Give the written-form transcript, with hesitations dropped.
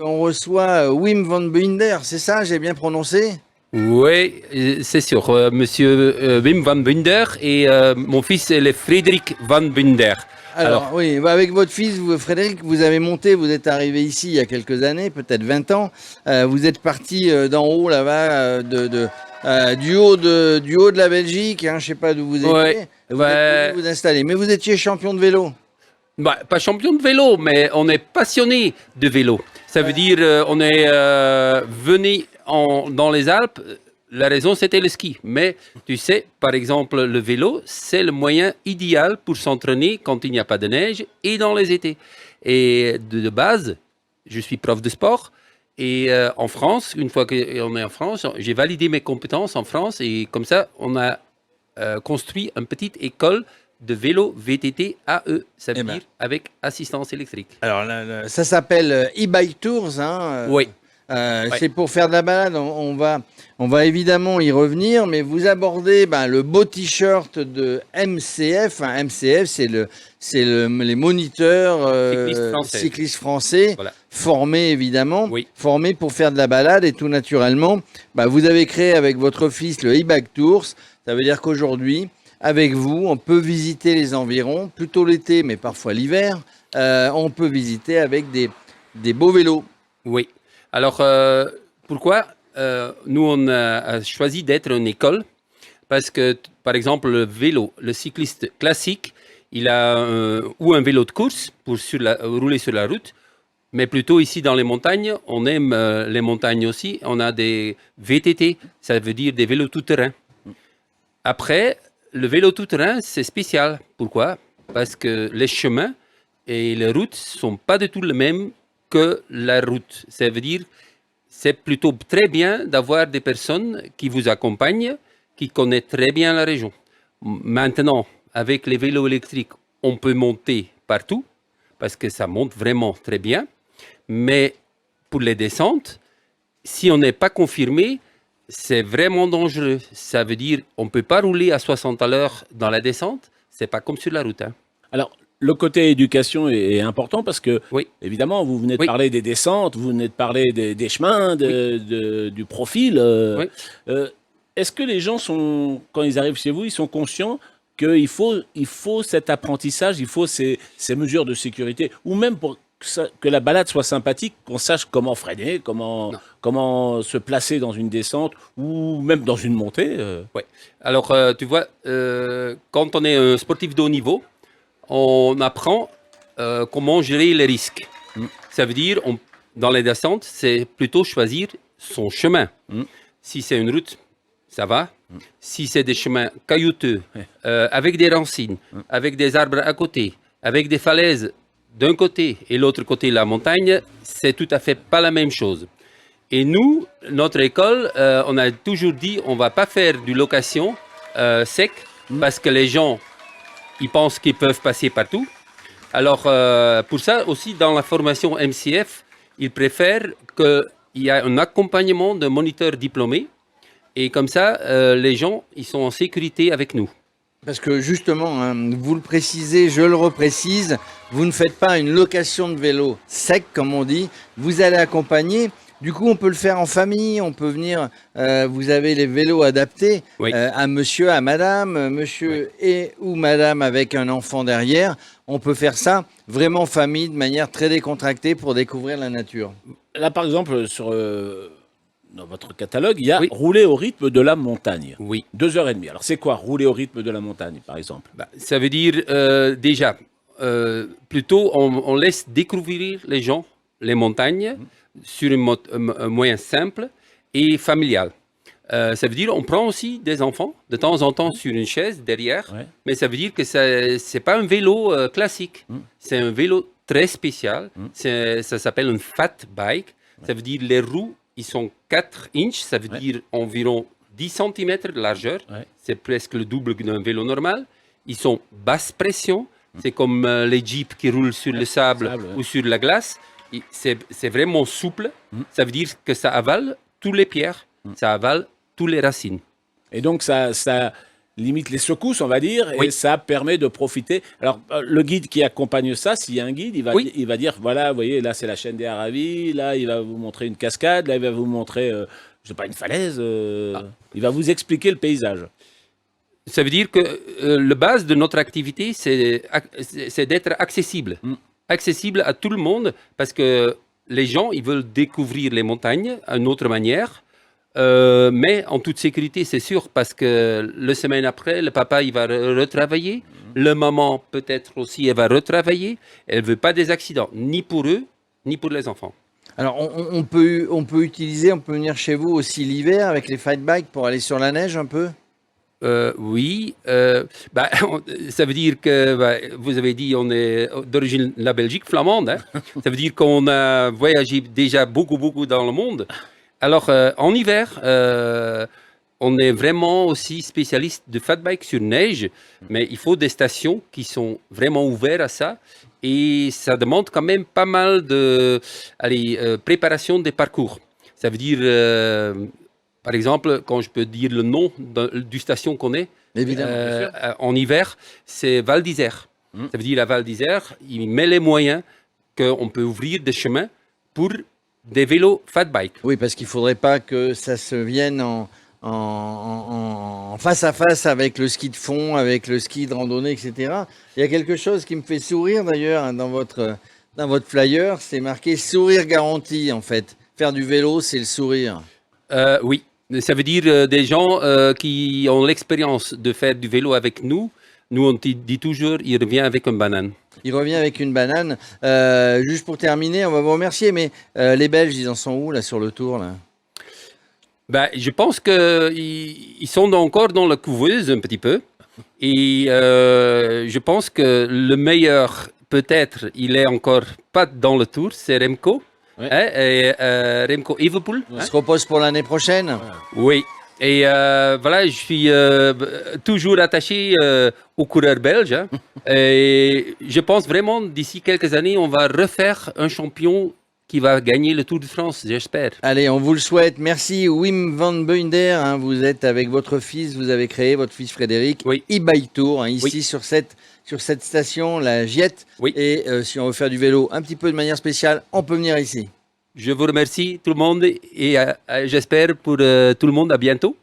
On reçoit Wim van Bunder, c'est ça, j'ai bien prononcé? Oui, c'est sûr. Monsieur Wim van Bunder et mon fils, c'est le Frédéric van Bunder. Alors oui, avec votre fils, Frédéric, vous avez monté, vous êtes arrivé ici il y a quelques années, peut-être 20 ans. Vous êtes parti d'en haut là-bas, du haut de la Belgique, hein, je ne sais pas d'où vous Ouais, étiez. Vous êtes bah, venu vous installer, mais vous étiez champion de vélo. pas champion de vélo, mais on est passionné de vélo. Ça veut dire on est venu dans les Alpes. La raison, c'était le ski. Mais tu sais, par exemple, le vélo, c'est le moyen idéal pour s'entraîner quand il n'y a pas de neige et dans les étés. Et de base, je suis prof de sport. Et en France, une fois qu'on est en France, j'ai validé mes compétences en France. Et comme ça, on a construit une petite école de vélo VTT AE, ça veut Eh ben. dire avec assistance électrique. Alors ça s'appelle e-bike tours, hein. Oui. C'est pour faire de la balade. On va évidemment y revenir, mais vous abordez le beau t-shirt de MCF. Hein, MCF, les moniteurs cyclistes français, Voilà. formés évidemment, Oui. formés pour faire de la balade et tout naturellement. Vous avez créé avec votre fils le e-bike tours. Ça veut dire qu'aujourd'hui, avec vous, on peut visiter les environs, plutôt l'été, mais parfois l'hiver. On peut visiter avec des beaux vélos. Oui. Alors, pourquoi nous, on a choisi d'être une école? Parce que, par exemple, le vélo, le cycliste classique, il a ou un vélo de course pour rouler sur la route, mais plutôt ici dans les montagnes, on aime les montagnes aussi. On a des VTT, ça veut dire des vélos tout-terrain. Après, le vélo tout-terrain, c'est spécial. Pourquoi? Parce que les chemins et les routes sont pas du tout les mêmes que la route. Ça veut dire c'est plutôt très bien d'avoir des personnes qui vous accompagnent, qui connaissent très bien la région. Maintenant, avec les vélos électriques, on peut monter partout parce que ça monte vraiment très bien. Mais pour les descentes, si on n'est pas confirmé, c'est vraiment dangereux. Ça veut dire on ne peut pas rouler à 60 à l'heure dans la descente. C'est pas comme sur la route. Hein. Alors, le côté éducation est important parce que, Oui. évidemment, vous venez de Oui. parler des descentes, vous venez de parler des chemins, du profil. Oui. Est-ce que les gens sont, quand ils arrivent chez vous, ils sont conscients qu'il faut cet apprentissage, il faut ces mesures de sécurité, ou même pour que la balade soit sympathique, qu'on sache comment freiner, comment se placer dans une descente ou même dans une montée. Ouais. Alors, tu vois, quand on est un sportif de haut niveau, on apprend comment gérer les risques. Ça veut dire, dans les descentes, c'est plutôt choisir son chemin. Si c'est une route, ça va. Si c'est des chemins caillouteux, avec des racines, avec des arbres à côté, avec des falaises d'un côté et l'autre côté la montagne, c'est tout à fait pas la même chose. Et nous, notre école, on a toujours dit, on va pas faire du location sec parce que les gens, ils pensent qu'ils peuvent passer partout. Alors, pour ça aussi, dans la formation MCF, ils préfèrent qu'il y ait un accompagnement de moniteurs diplômés. Et comme ça, les gens, ils sont en sécurité avec nous. Parce que justement, hein, vous le précisez, je le reprécise, vous ne faites pas une location de vélo sec, comme on dit, vous allez accompagner. Du coup, on peut le faire en famille, on peut venir, vous avez les vélos adaptés Oui. à monsieur, à madame, monsieur et ou madame avec un enfant derrière. On peut faire ça vraiment en famille, de manière très décontractée pour découvrir la nature. Là, par exemple, dans votre catalogue, il y a Oui. rouler au rythme de la montagne. Oui. 2h30. Alors, c'est quoi rouler au rythme de la montagne, par exemple? Ça veut dire déjà, plutôt on laisse découvrir les gens, les montagnes, sur un moyen simple et familial. Ça veut dire on prend aussi des enfants de temps en temps sur une chaise derrière, Ouais. mais ça veut dire que c'est pas un vélo classique. C'est un vélo très spécial. Ça s'appelle un fat bike. Ça veut dire les roues, ils sont 4 inches, ça veut dire environ 10 cm de largeur. Ouais. C'est presque le double d'un vélo normal. Ils sont basse pression. C'est comme les jeeps qui roulent sur le sable ou sur la glace. C'est vraiment souple. Ça veut dire que ça avale tous les pierres. Ça avale tous les racines. Et donc, limite les secousses, on va dire, et Oui. ça permet de profiter. Alors, le guide qui accompagne ça, s'il y a un guide, Oui. il va dire, voilà, vous voyez, là, c'est la chaîne des Aravis, là, il va vous montrer une cascade, là, il va vous montrer, je sais pas, une falaise, il va vous expliquer le paysage. Ça veut dire que le base de notre activité, c'est d'être accessible. Mm. Accessible à tout le monde parce que les gens, ils veulent découvrir les montagnes d'une autre manière. Mais en toute sécurité, c'est sûr, parce que la semaine après, le papa, il va retravailler. Le maman, peut-être aussi, elle va retravailler. Elle ne veut pas des accidents, ni pour eux, ni pour les enfants. Alors, on peut on peut venir chez vous aussi l'hiver avec les fight bikes pour aller sur la neige un peu. Oui, ça veut dire que, vous avez dit, on est d'origine de la Belgique flamande. Hein. Ça veut dire qu'on a voyagé déjà beaucoup, beaucoup dans le monde. Alors, en hiver, on est vraiment aussi spécialiste de fat bike sur neige, mais il faut des stations qui sont vraiment ouvertes à ça. Et ça demande quand même pas mal de préparation des parcours. Ça veut dire, par exemple, quand je peux dire le nom du station qu'on est, Évidemment, bien sûr. en hiver, c'est Val d'Isère. Ça veut dire à Val d'Isère, il met les moyens qu'on peut ouvrir des chemins pour des vélos fat bike. Oui, parce qu'il faudrait pas que ça se vienne en face à face avec le ski de fond, avec le ski de randonnée, etc. Il y a quelque chose qui me fait sourire d'ailleurs hein, dans votre flyer, c'est marqué sourire garanti en fait. Faire du vélo, c'est le sourire. Oui, ça veut dire des gens qui ont l'expérience de faire du vélo avec nous. Nous, on dit toujours, il revient avec une banane. Il revient avec une banane. Juste pour terminer, on va vous remercier, mais les Belges, ils en sont où là sur le tour là? Je pense qu'ils sont encore dans la couveuse un petit peu. Et je pense que le meilleur, peut-être, il est encore pas dans le tour, c'est Remco. Ouais. Hein, et, Remco Evenepoel. On se repose pour l'année prochaine. Oui. Et voilà, je suis toujours attaché aux coureurs belges. Hein. Et je pense vraiment d'ici quelques années, on va refaire un champion qui va gagner le Tour de France, j'espère. Allez, on vous le souhaite. Merci Wim van Beunder. Hein, vous êtes avec votre fils, vous avez créé, votre fils Frédéric, Oui. e-bike tour, hein, ici Oui. sur cette station, la Giette. Oui. Et si on veut faire du vélo un petit peu de manière spéciale, on peut venir ici. Je vous remercie tout le monde et j'espère pour tout le monde à bientôt.